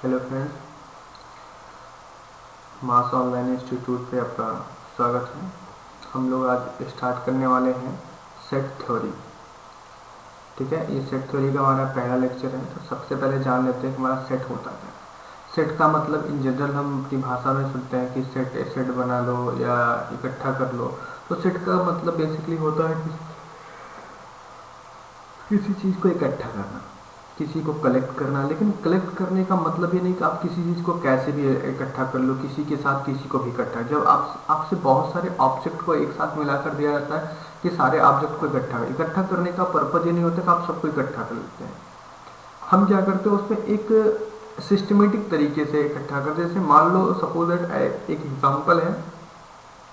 Hello friends, मास online institute पे आपका स्वागत है। हम लोग आज स्टार्ट करने वाले हैं सेट थ्योरी। ठीक है, ये सेट थ्योरी का हमारा पहला लेक्चर है। तो सबसे पहले जान लेते हैं कि हमारा सेट होता क्या है। सेट का मतलब इन जनरल हम अपनी भाषा में सुनते हैं कि सेट बना लो या इकट्ठा कर लो। तो सेट का मतलब बेसिकली होता है कि किसी चीज़ को इकट्ठा करना, किसी को कलेक्ट करना। लेकिन कलेक्ट करने का मतलब ये नहीं कि आप किसी चीज़ को कैसे भी इकट्ठा कर लो, किसी के साथ किसी को भी इकट्ठा। जब आपसे बहुत सारे ऑब्जेक्ट को एक साथ मिलाकर दिया जाता है कि सारे ऑब्जेक्ट को इकट्ठा करने का पर्पज़ ये नहीं होता कि आप सबको इकट्ठा कर लेते हैं। हम क्या करते हैं, उसमें एक सिस्टमेटिक तरीके से इकट्ठा करते हैं। जैसे मान लो सपोज दैट एक एग्जांपल है,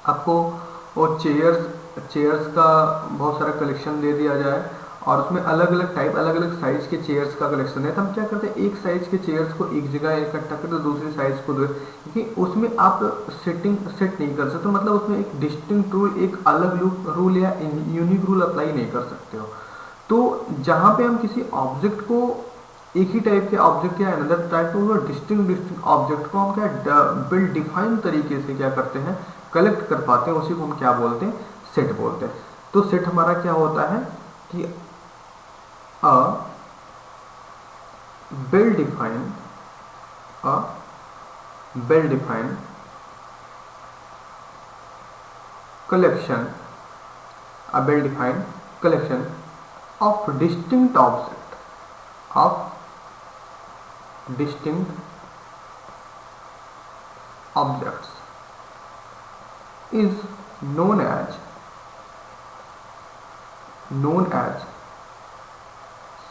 आपको वो चेयर्स का बहुत सारा कलेक्शन दे दिया जाए और उसमें अलग अलग टाइप, अलग अलग साइज के चेयर्स का कलेक्शन है। तो हम क्या करते हैं, एक साइज के चेयर्स को एक जगह इकट्ठा करते हैं, दूसरी साइज को दो, क्योंकि उसमें आप सेट नहीं कर सकते। मतलब उसमें एक डिस्टिंक्ट रूल, एक अलग रूल या यूनिक रूल अप्लाई नहीं कर सकते हो। तो जहाँ पे हम किसी ऑब्जेक्ट को, एक ही टाइप के ऑब्जेक्ट या अनदर टाइप को डिस्टिंक्ट ऑब्जेक्ट को हम क्या बिल डिफाइन तरीके से क्या करते हैं, कलेक्ट कर पाते हैं, उसी को हम क्या बोलते हैं, सेट बोलते हैं। तो सेट हमारा क्या होता है कि अ well defined a well defined collection a well defined collection of distinct objects is known as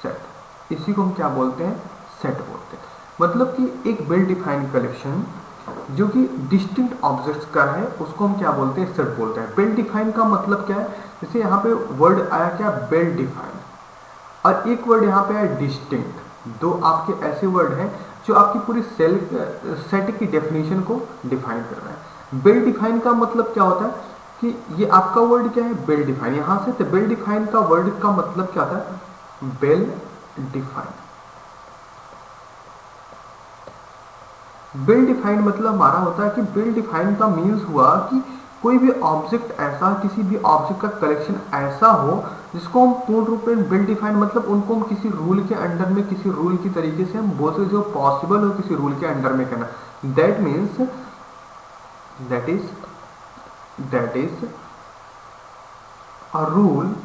set. इसी को हम क्या बोलते हैं, सेट बोलते हैं। मतलब कि एक वेल डिफाइंड कलेक्शन जो कि डिस्टिंक्ट ऑब्जेक्ट्स का है, उसको हम क्या बोलते हैं, सेट बोलते हैं। वेल डिफाइंड का मतलब क्या है, जैसे यहाँ पे वर्ड आया क्या, वेल डिफाइंड, और एक वर्ड यहाँ पे आया डिस्टिंक्ट। दो आपके ऐसे वर्ड हैं जो आपकी पूरी सेट की डेफिनेशन को डिफाइन कर रहे हैं। वेल डिफाइन का मतलब क्या होता है कि ये आपका वर्ड क्या है, वेल डिफाइन। यहाँ से तो वेल डिफाइन का वर्ड का मतलब क्या होता है, वेल डिफाइंड। वेल डिफाइंड मतलब हमारा होता है कि वेल डिफाइंड का मीन्स हुआ कि कोई भी ऑब्जेक्ट ऐसा, किसी भी ऑब्जेक्ट का कलेक्शन ऐसा हो जिसको हम पूर्ण रूप में वेल डिफाइंड, मतलब उनको हम किसी रूल के अंडर में, किसी रूल की तरीके से हम बोल सकते, जो पॉसिबल हो किसी रूल के अंडर में करना। That means that is a rule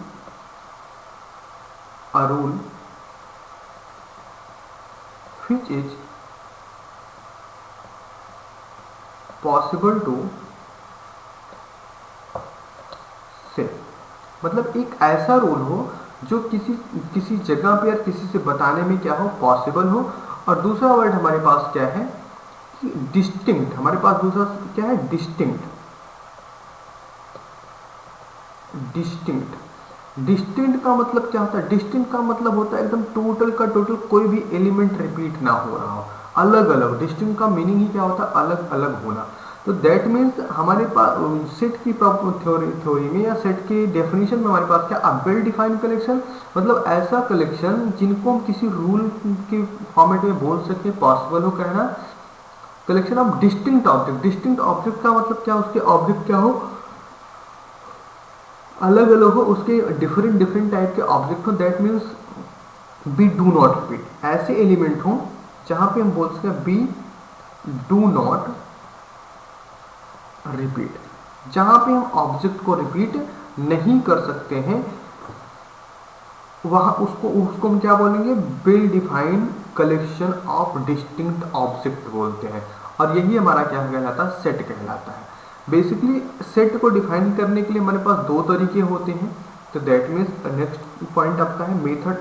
which is possible to say। मतलब एक ऐसा रूल हो जो किसी जगह पे या किसी से बताने में क्या हो, पॉसिबल हो। और दूसरा वर्ड हमारे पास क्या है कि डिस्टिंक्ट। हमारे पास दूसरा क्या है, डिस्टिंक्ट का मतलब क्या होता है, डिस्टिंक्ट का मतलब होता है एकदम टोटल का टोटल, कोई भी एलिमेंट रिपीट ना हो रहा हो, अलग अलग। डिस्टिंक्ट का मीनिंग ही क्या होता है, अलग अलग होना। तो दैट मीन्स हमारे पास सेट की थ्योरी में या सेट की डेफिनेशन में हमारे पास क्या, वेल डिफाइंड कलेक्शन, मतलब ऐसा कलेक्शन जिनको हम किसी रूल के फॉर्मेट में बोल सके, पॉसिबल हो कहना। कलेक्शन ऑफ डिस्टिंक्ट ऑब्जेक्ट का मतलब क्या, उसके ऑब्जेक्ट क्या हो, अलग अलग हो, उसके डिफरेंट टाइप के ऑब्जेक्ट हो। That means be do not repeat. ऐसे एलिमेंट हो जहां पे हम बोल सकते हैं बी डू नॉट रिपीट, जहां पे हम ऑब्जेक्ट को रिपीट नहीं कर सकते हैं, वहां उसको हम क्या बोलेंगे, well defined collection of distinct object बोलते हैं। और यही हमारा क्या कहलाता है, सेट कहलाता है। बेसिकली सेट को डिफाइन करने के लिए हमारे पास दो तरीके होते हैं। तो दैट मीन्स नेक्स्ट पॉइंट आपका है method of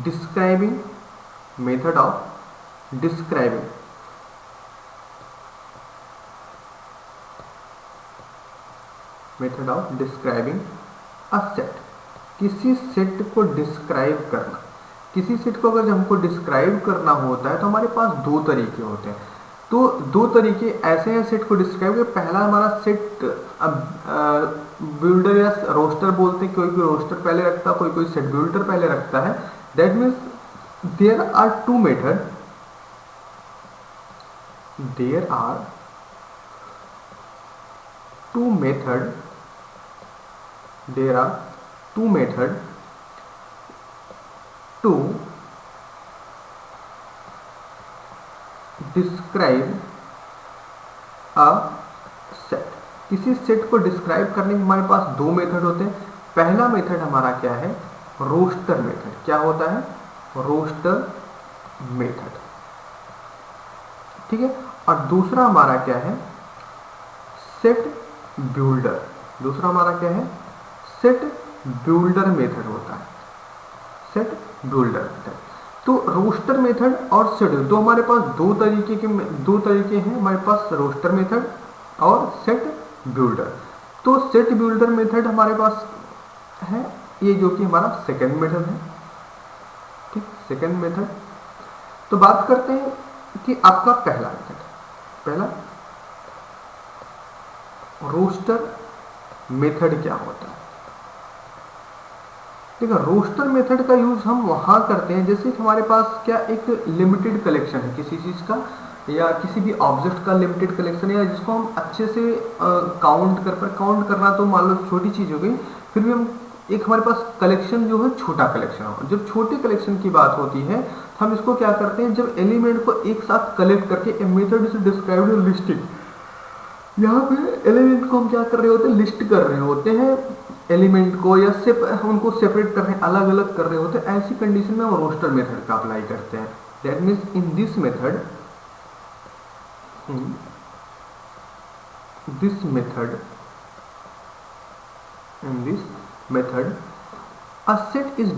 describing a set. किसी सेट को डिस्क्राइब करना, किसी सेट को अगर हमको डिस्क्राइब करना होता है तो हमारे पास दो तरीके होते हैं। तो दो तरीके ऐसे हैं सेट को डिस्क्राइब कर। पहला हमारा सेट बिल्डर या रोस्टर बोलते हैं, कोई कोई रोस्टर पहले रखता है, कोई कोई सेट बिल्डर पहले रखता है। That means there are two method, there are two method, there are two method to describe a set. किसी सेट को डिस्क्राइब करने के हमारे पास दो मेथड होते हैं। पहला मेथड हमारा क्या है, रोस्टर मेथड। क्या होता है, रोस्टर मेथड, ठीक है। और दूसरा हमारा क्या है, सेट बिल्डर। दूसरा हमारा क्या है, सेट बिल्डर मेथड होता है, सेट बिल्डर मेथड। तो रोस्टर मेथड और सेट, दो हमारे पास दो तरीके हैं हमारे पास, रोस्टर मेथड और सेट बिल्डर। तो सेट बिल्डर मेथड हमारे पास है ये, जो कि हमारा सेकंड मेथड है, ठीक, सेकंड मेथड। तो बात करते हैं कि आपका पहला मेथड, पहला रोस्टर मेथड क्या होता है। ठीक है, रोस्टर मेथड का यूज हम वहां करते हैं जैसे कि हमारे पास क्या एक लिमिटेड कलेक्शन है किसी चीज का, या किसी भी ऑब्जेक्ट का लिमिटेड कलेक्शन है, या जिसको हम अच्छे से काउंट करना तो मान लो छोटी चीज हो गई, फिर भी हम एक हमारे पास कलेक्शन जो है छोटा कलेक्शन हो। जब छोटे कलेक्शन की बात होती है तो हम इसको क्या करते हैं, जब एलिमेंट को एक साथ कलेक्ट करके, a method is described listing, यहाँ पे एलिमेंट को हम क्या कर रहे होते हैं, लिस्ट कर रहे होते हैं एलिमेंट को, या हम उनको सेपरेट कर रहे हैं, अलग अलग कर रहे होते हैं। ऐसी कंडीशन में हम रोस्टर मेथड का अप्लाई करते हैं। That means in this method a set is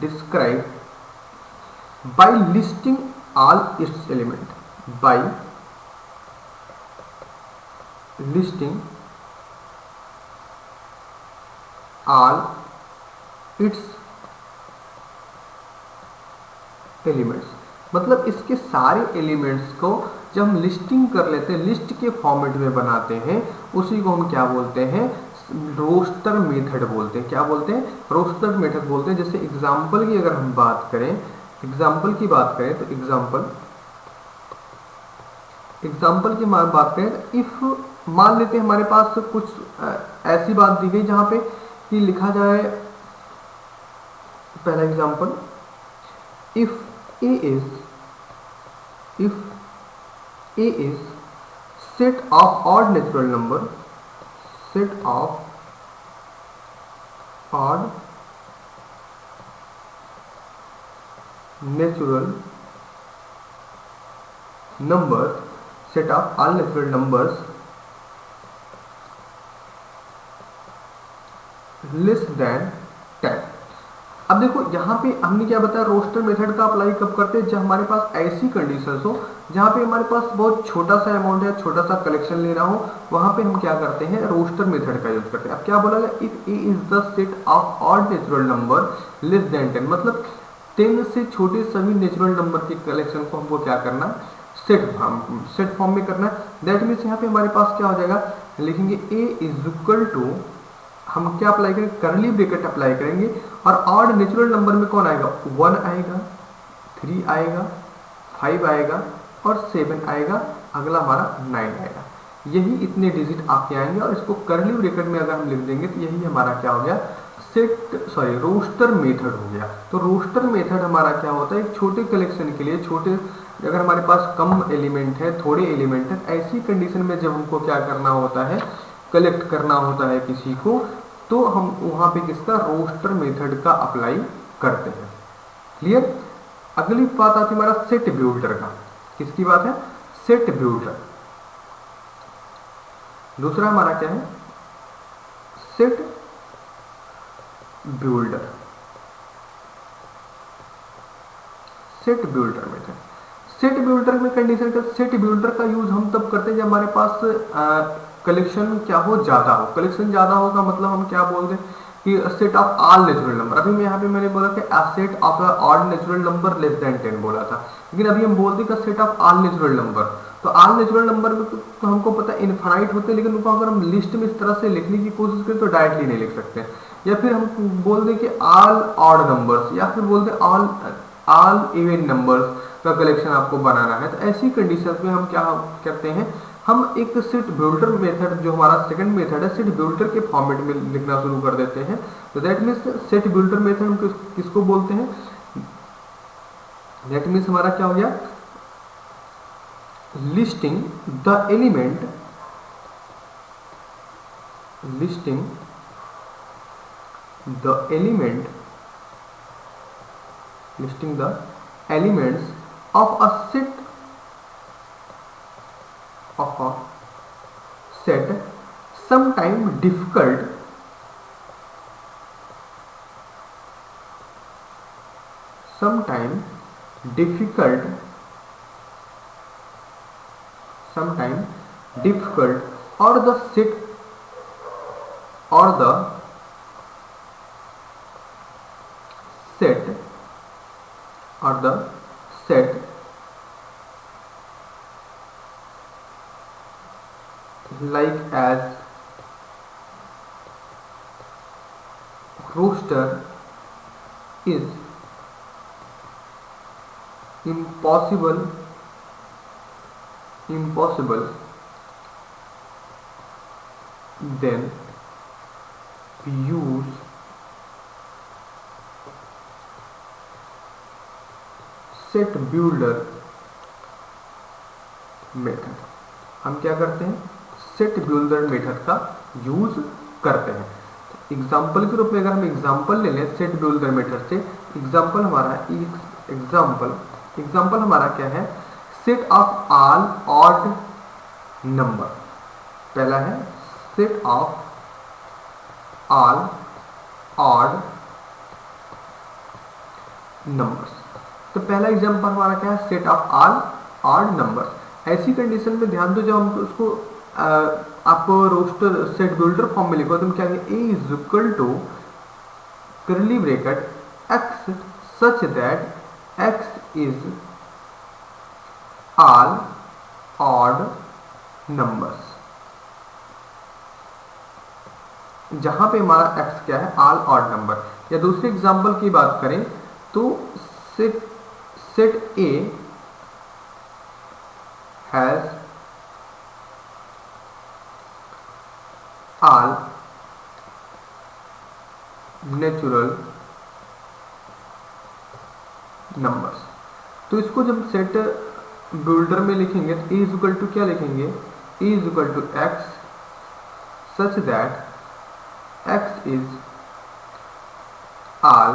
described by listing all its element, by listing all its elements. मतलब इसके सारे एलिमेंट्स को जब हम लिस्टिंग कर लेते हैं, लिस्ट के फॉर्मेट में बनाते हैं, उसी को हम क्या बोलते हैं, रोस्टर मेथड बोलते हैं। क्या बोलते हैं, रोस्टर मेथड बोलते हैं। जैसे एग्जांपल की अगर हम बात करें, तो एग्जांपल की बात करें तो इफ मान लेते हैं हमारे पास कुछ ऐसी बात दी गई जहां पे कि लिखा जाए, पहला example, if a is set of odd natural number, set of odd natural numbers, set of all natural numbers less than 10। अब देखो यहाँ पे हमने क्या बताया, रोस्टर मेथड का अप्लाई कब करते हैं, जब हमारे पास ऐसी कंडीशंस हो जहाँ पे हमारे पास बहुत छोटा सा अमाउंट है, छोटा सा कलेक्शन लेना हो, वहां पे हम क्या करते हैं, रोस्टर मेथड का यूज करते हैं। अब क्या बोला गया, if A is the set of odd natural number less than 10, मतलब 10 से छोटे सभी नेचुरल नंबर के कलेक्शन को हमको क्या करना, सेट फॉर्म में करना है। दैट मीन्स यहाँ पे हमारे पास क्या हो जाएगा, लिखेंगे ए इज इक्वल टू, हम क्या अप्लाई करेंगे, करली ब्रैकेट अप्लाई करेंगे, और ऑड नेचुरल नंबर में कौन आएगा, 1 आएगा, 3 आएगा, 5 आएगा और 7 आएगा, अगला हमारा 9 आएगा। यही इतने डिजिट आपके आएंगे, और इसको करली ब्रैकेट में अगर हम लिख देंगे तो यही हमारा क्या हो गया, रोस्टर मेथड हो गया। तो रोस्टर मेथड हमारा क्या होता है, एक छोटे कलेक्शन के लिए, छोटे अगर हमारे पास कम एलिमेंट है, थोड़े एलिमेंट है, ऐसी कंडीशन में जब हमको क्या करना होता है, कलेक्ट करना होता है किसी को, तो हम वहां पे किसका, रोस्टर मेथड का अप्लाई करते हैं। क्लियर। अगली बात आती है हमारा सेट बिल्डर का। किसकी बात है, सेट बिल्डर। दूसरा हमारा क्या है, set builder, set builder method. Set builder में कंडीशन का, सेट बिल्डर का यूज हम तब करते हैं जब हमारे पास कलेक्शन क्या हो, ज्यादा हो। कलेक्शन ज्यादा होगा मतलब हम क्या बोलते हैं, कि set of all natural number. अभी मैं यहाँ पे मैंने बोला कि अ set of odd natural number less than 10 बोला था, लेकिन अभी हम बोलते हैं set of all natural number. तो ऑल नेचुरल नंबर में तो हमको पता है इनफाइनाइट होते हैं, लेकिन उनको अगर हम लिस्ट में इस तरह से लिखने की कोशिश करें तो डायरेक्टली नहीं लिख सकते। या फिर हम बोल दें कि ऑल ऑड नंबर्स, या फिर बोल दें ऑल ऑल इवन नंबर्स का कलेक्शन आपको बनाना है। तो ऐसी कंडीशन में हम क्या करते हैं, हम एक सेट बिल्डर मेथड, जो हमारा सेकंड मेथड है, सेट बिल्डर के फॉर्मेट में लिखना शुरू कर देते हैं। तो that means set builder method हम किसको बोलते हैं, दैट मीन्स हमारा क्या हो गया, listing the element, listing the element, listing the elements of a set, of a set, sometime difficult, sometime difficult, sometime difficult, or the set, or the set, or the set like as roster is impossible, then we use set builder method. हम क्या करते हैं, set builder method का use करते हैं। Example के रूप में अगर हम एग्जाम्पल ले लें सेट बिल्डर मेथड से, एग्जाम्पल हमारा एग्जाम्पल हमारा क्या है, set of all odd number. पहला है set of all odd numbers. तो पहला एग्जांपल हमारा क्या है, set of all odd numbers. ऐसी कंडीशन में ध्यान दो, जब हम उसको आप रोस्टर सेट बिल्डर फॉर्म में लिखो तो हम क्या कहेंगे, A is equal to curly bracket x such that x is all odd numbers. जहां पे हमारा एक्स क्या है, ऑल ऑड नंबर। या दूसरे एग्जांपल की बात करें तो set A has all natural numbers। तो इसको जब सेट बिल्डर में लिखेंगे तो A इज इक्वल टू क्या लिखेंगे, A is equal to x such that x is all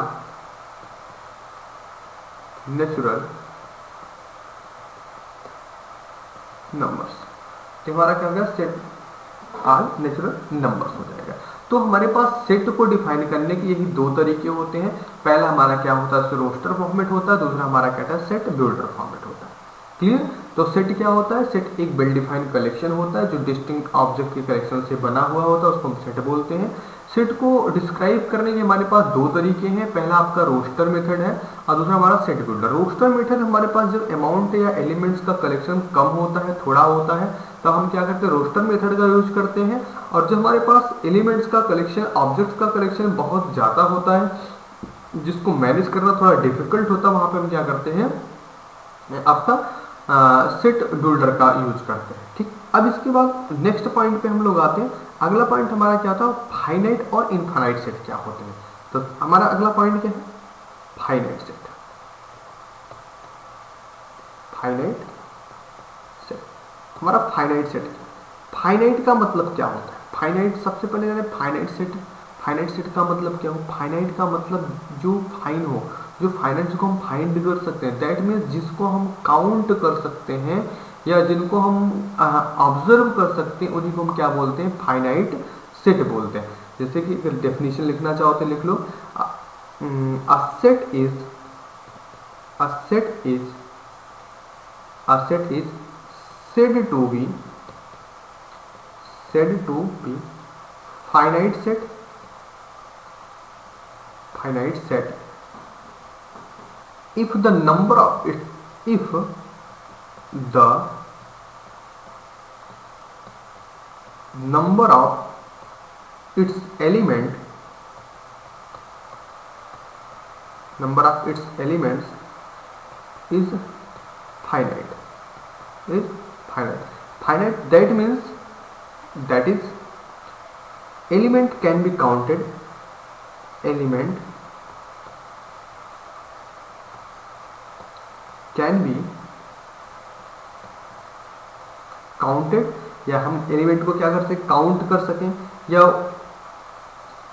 natural numbers. तो हमारा क्या होगा, सेट ऑल नेचुरल नंबर्स हो जाएगा। तो हमारे पास सेट को डिफाइन करने के यही दो तरीके होते हैं। पहला हमारा क्या होता है, रोस्टर फॉर्मेट होता है, दूसरा हमारा क्या है, सेट बिल्डर फॉर्मेट होता है। क्लियर। तो सेट क्या होता है, सेट एक वेल डिफाइंड कलेक्शन होता है जो डिस्टिंक्ट ऑब्जेक्ट के कलेक्शन से बना हुआ होता है, उसको हम सेट बोलते हैं। सेट को डिस्क्राइब करने के हमारे पास दो तरीके हैं, पहला आपका रोस्टर मेथड है और दूसरा हमारा सेट बिल्डर। रोस्टर मेथड हमारे पास जब अमाउंट या एलिमेंट्स का कलेक्शन कम होता है, थोड़ा होता है, तब हम क्या करते हैं, रोस्टर मेथड का यूज करते हैं। और जब हमारे पास एलिमेंट्स का कलेक्शन, ऑब्जेक्ट्स का कलेक्शन बहुत ज़्यादा होता है, जिसको मैनेज करना थोड़ा डिफिकल्ट होता है, वहाँ पे हम क्या करते हैं, आपका सेट बिल्डर का यूज करते हैं। ठीक। अब इसके बाद नेक्स्ट पॉइंट पे हम लोग आते हैं। अगला पॉइंट हमारा क्या था, फाइनाइट और इनफाइनाइट सेट क्या होते हैं। तो हमारा अगला पॉइंट क्या है, फाइनाइट सेट। फाइनाइट सेट हमारा फाइनाइट सेट। फाइनाइट का मतलब क्या होता है, फाइनाइट सबसे पहले जाने फाइनाइट सेट। फाइनाइट सेट का मतलब क्या हो, फाइनाइट का मतलब जो फाइन हो, जो फाइनाइट जिसको हम फाइंड कर सकते हैं, दैट मीन्स जिसको हम काउंट कर सकते हैं या जिनको हम ऑब्जर्व कर सकते हैं, उन्हीं को हम क्या बोलते हैं, फाइनाइट सेट बोलते हैं। जैसे कि अगर डेफिनेशन लिखना चाहो तो लिख लो, a set is said to be finite set finite set if the number of the number of its element number of its elements is finite. Finite, that means, that is, element can be counted, element can be counted, या हम element को क्या कर सकें, count कर सकें, या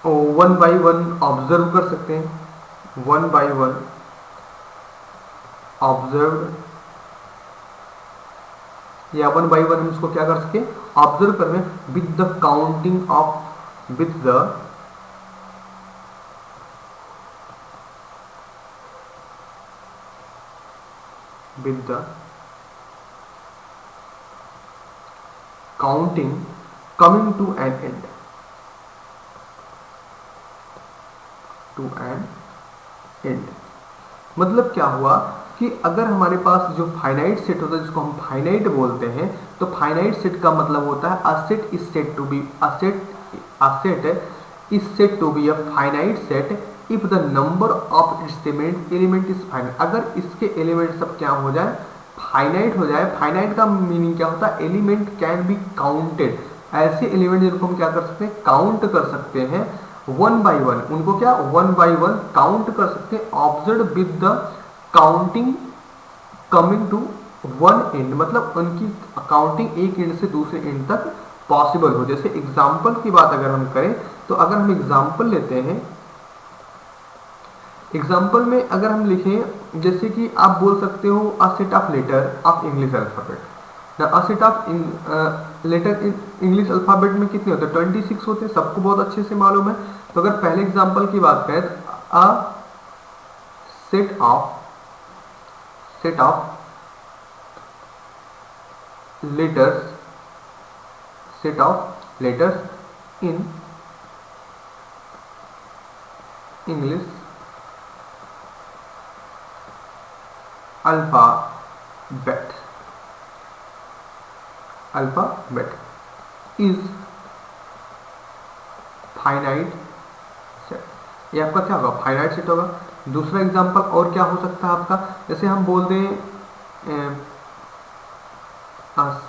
one by one observe कर सकते हैं, वन बाई वन ऑब्जर्व, या वन बाई वन हम इसको क्या कर सके, ऑब्जर्व कर रहे हैं with the counting of, with the counting coming to an end, मतलब क्या हुआ कि अगर हमारे पास जो फाइनाइट सेट होता है, जिसको हम फाइनाइट बोलते हैं, तो फाइनाइट सेट का मतलब होता है a set is set to be a set is set to be a finite set if the number of its element is finite. अगर इसके एलिमेंट सब क्या हो जाए, फाइनाइट हो जाए। फाइनाइट का मीनिंग क्या होता है, एलिमेंट कैन बी काउंटेड, ऐसे एलिमेंट जिनको हम क्या कर सकते हैं, काउंट कर सकते हैं वन बाई वन, उनको क्या वन बाई वन काउंट कर सकते हैं, observe with the counting coming to one end, मतलब उनकी काउंटिंग एक एंड से दूसरे एंड तक पॉसिबल हो। जैसे एग्जाम्पल की बात अगर हम करें, तो अगर हम एग्जाम्पल लेते हैं, एग्जाम्पल में अगर हम लिखें, जैसे कि आप बोल सकते हो a set of letter of English alphabet, a set of letter in English alphabet में कितने होते हैं, 26 होते हैं, सबको बहुत अच्छे से मालूम है। तो अगर पहले एग्जाम्पल की बात करें, अ set of letters in English alphabet is finite set. ये आपका क्या होगा, फाइनाइट सेट होगा। दूसरा एग्जांपल और क्या हो सकता है आपका, जैसे हम बोल दें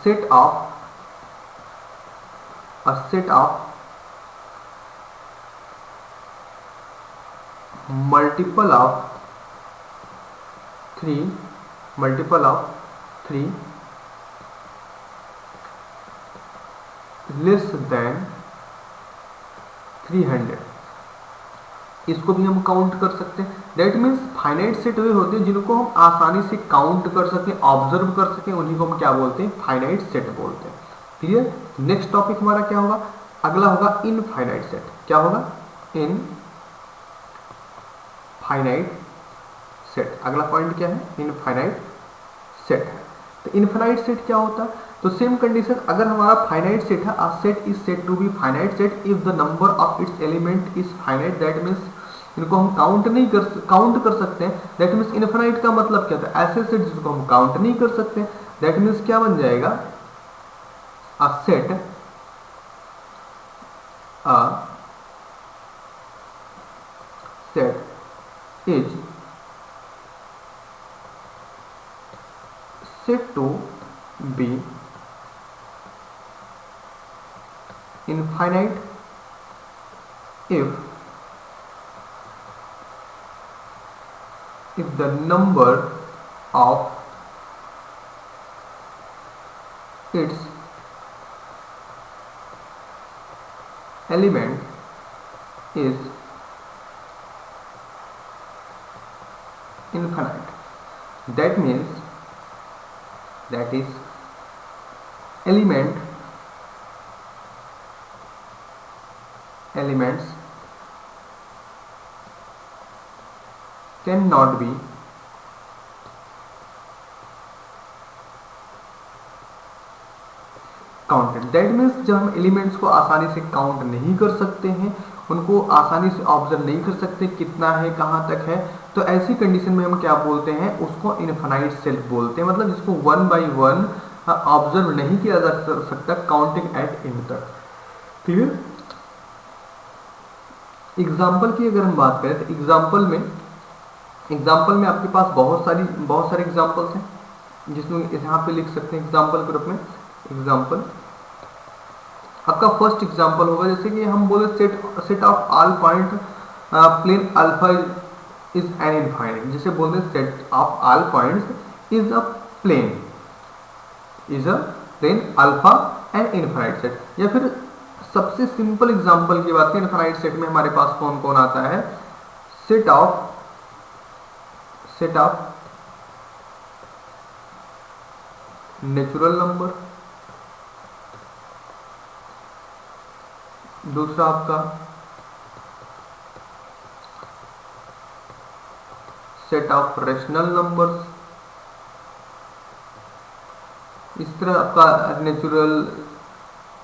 set of multiple of three less than 300, इसको भी हम काउंट कर सकते हैं। दैट मीन्स फाइनाइट सेट वे होते हैं जिनको हम आसानी से काउंट कर सकें, ऑब्जर्व कर सकें, उन्हीं को हम क्या बोलते हैं, फाइनाइट सेट बोलते हैं। क्लियर। नेक्स्ट टॉपिक हमारा क्या होगा, अगला होगा इनफाइनाइट सेट। क्या होगा, इनफाइनाइट सेट। अगला पॉइंट क्या है, इनफाइनाइट सेट है। तो इनफाइनाइट सेट क्या होता है, तो सेम कंडीशन, अगर हमारा फाइनाइट सेट है, a set is set to be finite set if the number of its element is finite, that means इनको हम काउंट कर सकते हैं। दैट मीन्स इनफाइनाइट का मतलब क्या था, ऐसे सेट जिसको हम काउंट नहीं कर सकते। दैट मीन्स क्या बन जाएगा, अ set is said to be infinite if the number of its element is infinite. That means, that is, elements cannot be counted. That means जब हम एलिमेंट्स को आसानी से काउंट नहीं कर सकते हैं, उनको आसानी से ऑब्जर्व नहीं कर सकते कितना है कहाँ तक है, तो ऐसी कंडीशन में हम क्या बोलते हैं, उसको इनफाइनाइट सेट बोलते हैं। मतलब जिसको 1 by 1 ऑब्जर्व नहीं किया जा सकता काउंटिंग एट इन तक। क्लियर? एग्जाम्पल की अगर हम बात करें तो एग्जाम्पल में आपके पास बहुत सारे एग्जाम्पल्स हैं, जिसमें यहाँ पे लिख सकते हैं एग्जाम्पल के रूप में। एग्जाम्पल आपका फर्स्ट एग्जाम्पल होगा, जैसे कि हम बोले set of all point plane alpha is an infinite. जैसे बोलते हैं set of all points is a plane alpha an infinite set. या फिर सबसे सिंपल एग्जाम्पल की बात करें, इनफाइनाइट सेट में हमारे पास कौन कौन आता है, सेट ऑफ नेचुरल नंबर, दूसरा आपका सेट ऑफ रेशनल नंबर्स। इस तरह आपका नेचुरल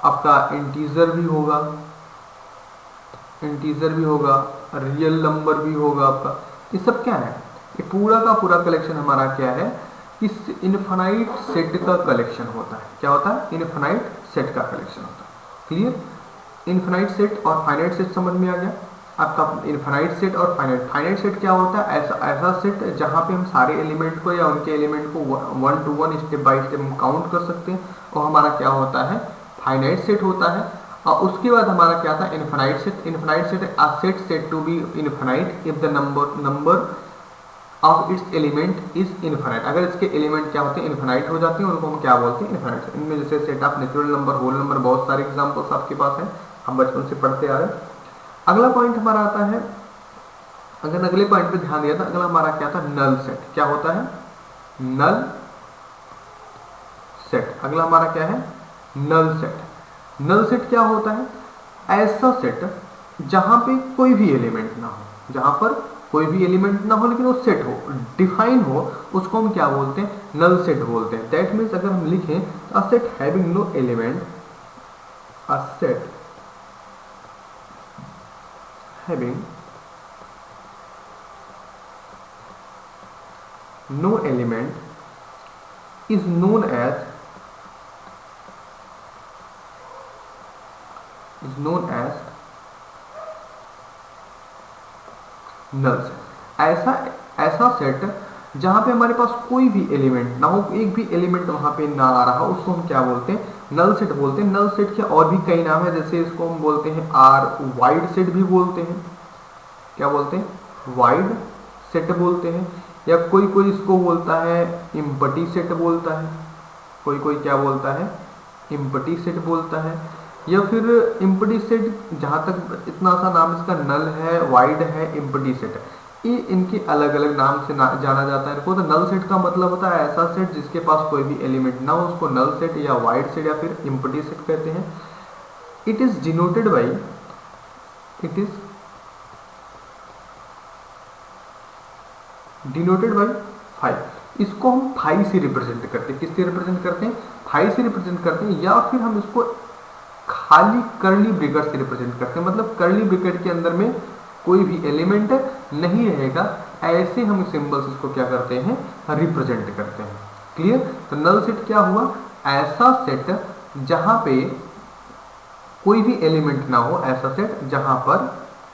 आपका इंटीजर भी होगा, रियल नंबर भी होगा आपका। ये सब क्या है, ये पूरा का पूरा कलेक्शन हमारा क्या है, इस इनफाइनाइट सेट का कलेक्शन होता है। क्या होता है, इनफाइनाइट सेट का कलेक्शन होता है। क्लियर? इनफाइनाइट सेट और फाइनाइट सेट समझ में आ गया आपका। इनफाइनाइट सेट और फाइनाइट सेट क्या होता है, ऐसा सेट जहां पे हम सारे एलिमेंट को या उनके एलिमेंट को 1 to 1 स्टेप बाय स्टेप हम काउंट कर सकते हैं, और हमारा क्या होता है, फाइनाइट सेट होता है। और उसके बाद हमारा क्या था, infinite set a set set to be infinite if the number of its element is infinite. अगर इसके एलिमेंट क्या होते हैं, इनफाइनाइट हो जाते हैं, उनको हम क्या बोलते हैं, इनफाइनाइट। इनमें जैसे set of natural number, whole number, बहुत सारे एग्जांपल्स आपके पास हैं, हम बचपन से पढ़ते आ रहे हैं। अगला पॉइंट हमारा आता है, अगर अगले पॉइंट पे ध्यान दिया था, अगला हमारा क्या था, नल सेट। क्या होता है, नल सेट। अगला हमारा क्या है, नल सेट। नल सेट क्या होता है, ऐसा सेट जहां पे कोई भी एलिमेंट ना हो, जहां पर कोई भी एलिमेंट ना हो लेकिन वो सेट हो, डिफाइन हो, उसको हम क्या बोलते हैं, नल सेट बोलते हैं। दैट मीन्स अगर हम लिखें, a set having no element, अ सेट having no element is known as null set। ऐसा सेट जहां पे हमारे पास कोई भी एलिमेंट ना हो, एक भी एलिमेंट वहां पे ना आ रहा हो, उसको हम क्या बोलते हैं, नल सेट बोलते हैं। नल सेट के और भी कई नाम है, जैसे इसको हम बोलते हैं आर वाइड सेट भी बोलते हैं। क्या बोलते हैं, वाइड सेट बोलते हैं। या कोई इसको बोलता है इम्पटी सेट बोलता है, कोई क्या बोलता है, इम्पटी सेट बोलता है। या फिर इम्पटी सेट, जहां तक इतना सा नाम इसका, नल है, वाइड है, इम्पटी सेट है, ये इनके अलग अलग नाम से जाना जाता है इनको। तो नल सेट का मतलब होता है ऐसा सेट जिसके पास कोई भी एलिमेंट ना हो, उसको नल सेट या वाइड सेट या फिर इम्पटी सेट कहते हैं। It is denoted by 5। इसको हम 5 से रिप्रेजेंट करते हैं। किससे रिप्रेजेंट करते हैं, 5 से रिप्रेजेंट करते हैं। या फिर हम इसको खाली कर्ली ब्रैकेट से रिप्रेजेंट करते हैं, मतलब कर्ली ब्रैकेट के अंदर में कोई भी एलिमेंट नहीं रहेगा, ऐसे हम सिंबल्स इसको क्या करते हैं, रिप्रेजेंट करते हैं। क्लियर? तो नल सेट क्या हुआ, ऐसा सेट जहां पे कोई भी एलिमेंट ना हो, ऐसा सेट जहां पर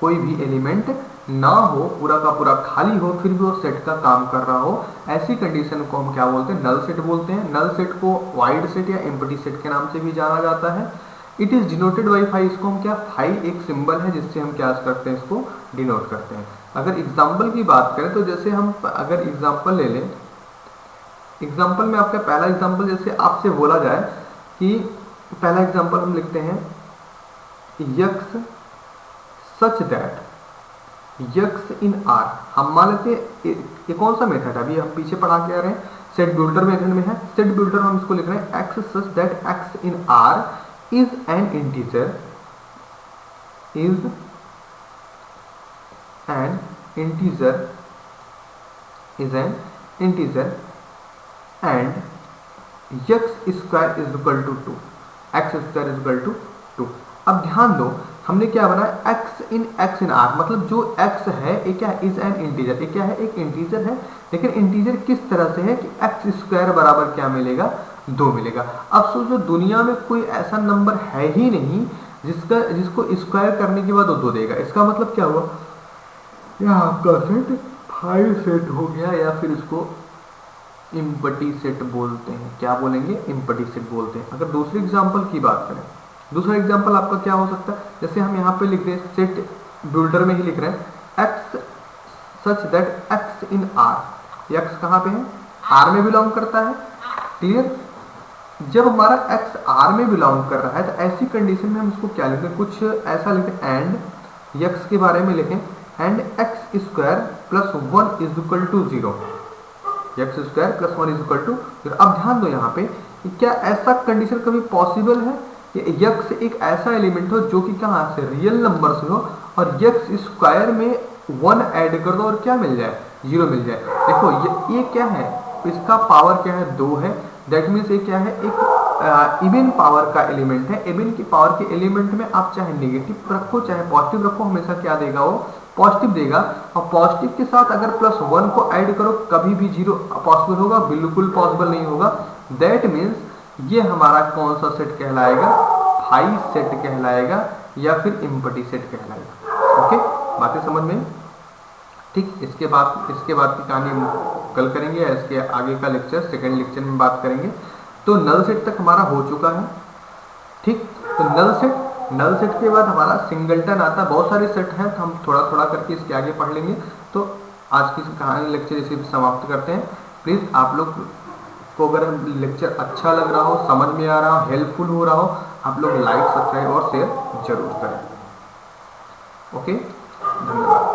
कोई भी एलिमेंट ना हो, पूरा का पूरा खाली हो, फिर भी वो सेट का काम कर रहा हो, ऐसी कंडीशन को हम क्या बोलते हैं, नल सेट बोलते हैं। नल सेट को वाइड सेट या एम्प्टी सेट के नाम से भी जाना जाता है। It is denoted by 5। इसको हम क्या, 5 एक सिंबल है जिससे हम क्या करते हैं, इसको डिनोट करते हैं। अगर एग्जाम्पल की बात करें तो जैसे हम अगर एग्जाम्पल ले लें, एग्जाम्पल में आपका पहला एग्जाम्पल जैसे आपसे बोला जाए कि पहला एग्जाम्पल हम लिखते हैं, x such that x in are. हम मान लेते हैं ये कौन सा मेथड है, अभी हम पीछे पढ़ा के आ रहे हैं, सेट बिल्डर मेथड में है। सेट बिल्डर हम इसको लिख रहे हैं, x such that x in are is an integer and x square is equal to 2। x square is equal to 2। अब ध्यान दो, हमने क्या बनाया x इन r, मतलब जो x है ये क्या है, इज एन इंटीजर, ये क्या है, एक इंटीजर है, लेकिन इंटीजर किस तरह से है कि एक्स स्क्वायर बराबर क्या मिलेगा, 2 मिलेगा। अब सोचो दुनिया में कोई ऐसा नंबर है ही नहीं जिसको स्क्वायर करने के बाद वो 2 देगा। इसका मतलब क्या हुआ, यहाँ आपका सेट 5 सेट हो गया, या फिर इसको इम्पटी सेट बोलते हैं। क्या बोलेंगे, इम्पटी सेट बोलते हैं। अगर दूसरे एग्जाम्पल की बात करें, दूसरा एग्जाम्पल आपका क्या हो सकता है, जैसे हम यहाँ पे लिख रहे हैं, सेट बिल्डर में ही लिख रहे हैं x such that x in are, x कहाँ पे है, आर में बिलोंग करता है, क्लियर। जब हमारा एक्स आर में बिलोंग कर रहा है तो ऐसी कंडीशन में हम इसको क्या लिखें, कुछ ऐसा लिखें, एंड एक्स के बारे में लिखें, and x square plus 1 is equal to 0, x square plus 1 is equal to 0। अब ध्यान दो यहाँ पे, क्या ऐसा कंडीशन कभी पॉसिबल है कि एक्स एक ऐसा एलिमेंट हो जो कि कहाँ से, रियल नंबर से हो, और एक्स स्क्वायर में 1 ऐड कर दो और क्या मिल जाए, 0 मिल जाए। देखो ये क्या है, इसका पावर क्या है, 2 है, दैट मीन्स ये क्या है, एक इवन पावर का एलिमेंट है। इवन की पावर के एलिमेंट में आप चाहे नेगेटिव रखो चाहे पॉजिटिव रखो, हमेशा क्या देगा, वो पॉजिटिव देगा। और पॉजिटिव के साथ अगर प्लस 1 को ऐड करो कभी भी 0 पॉसिबल होगा, बिल्कुल पॉसिबल नहीं होगा। दैट मीन्स ये हमारा कौन सा सेट कहलाएगा, हाई सेट कहलाएगा, या फिर इम्पटी सेट कहलाएगा। ओके, बातें समझ में, ठीक। इसके बाद की कहानी कल करेंगे, या इसके आगे का लेक्चर सेकंड लेक्चर में बात करेंगे। तो नल सेट तक हमारा हो चुका है, ठीक। तो नल सेट के बाद हमारा सिंगलटन आता है। बहुत सारे सेट हैं, तो हम थोड़ा थोड़ा करके इसके आगे पढ़ लेंगे। तो आज की कहानी लेक्चर इसी समाप्त करते हैं। प्लीज़ आप लोग को अगर लेक्चर अच्छा लग रहा हो, समझ में आ रहा हो, हेल्पफुल हो रहा हो, आप लोग लाइक, सब्सक्राइब और शेयर जरूर करें। ओके, धन्यवाद।